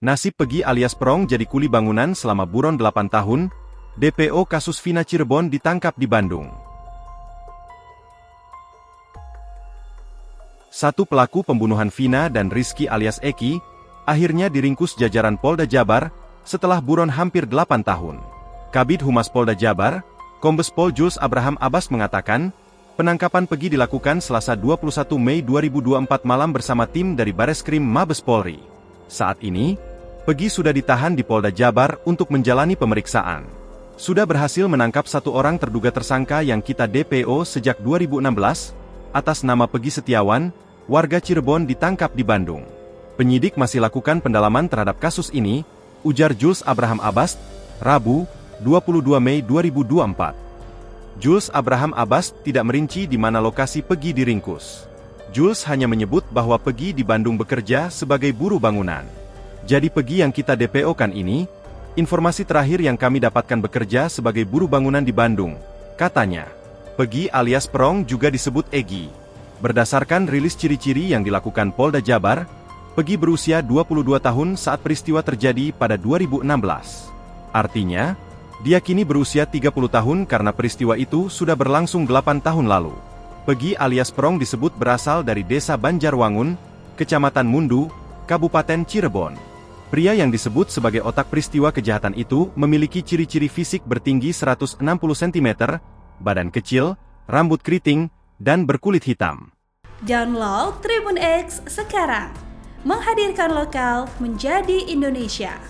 Nasib Pegi alias Perong jadi kuli bangunan selama buron 8 tahun, DPO kasus Vina Cirebon ditangkap di Bandung. Satu pelaku pembunuhan Vina dan Rizky alias Eki, akhirnya diringkus jajaran Polda Jabar, setelah buron hampir 8 tahun. Kabid Humas Polda Jabar, Kombes Pol Jules Abraham Abbas mengatakan, penangkapan Pegi dilakukan Selasa 21 Mei 2024 malam bersama tim dari Bareskrim Mabes Polri. Saat ini, Pegi sudah ditahan di Polda Jabar untuk menjalani pemeriksaan. Sudah berhasil menangkap satu orang terduga tersangka yang kita DPO sejak 2016, atas nama Pegi Setiawan, warga Cirebon ditangkap di Bandung. Penyidik masih lakukan pendalaman terhadap kasus ini, ujar Jules Abraham Abbas, Rabu, 22 Mei 2024. Jules Abraham Abbas tidak merinci di mana lokasi Pegi diringkus. Jules hanya menyebut bahwa Pegi di Bandung bekerja sebagai buruh bangunan. Jadi Pegi yang kita DPO-kan ini, informasi terakhir yang kami dapatkan bekerja sebagai buruh bangunan di Bandung, katanya. Pegi alias Perong juga disebut Egi. Berdasarkan rilis ciri-ciri yang dilakukan Polda Jabar, Pegi berusia 22 tahun saat peristiwa terjadi pada 2016. Artinya, dia kini berusia 30 tahun karena peristiwa itu sudah berlangsung 8 tahun lalu. Pegi alias Perong disebut berasal dari desa Banjarwangun, Kecamatan Mundu, Kabupaten Cirebon. Pria yang disebut sebagai otak peristiwa kejahatan itu memiliki ciri-ciri fisik bertinggi 160 cm, badan kecil, rambut keriting, dan berkulit hitam. Download Tribun X sekarang, menghadirkan lokal menjadi Indonesia.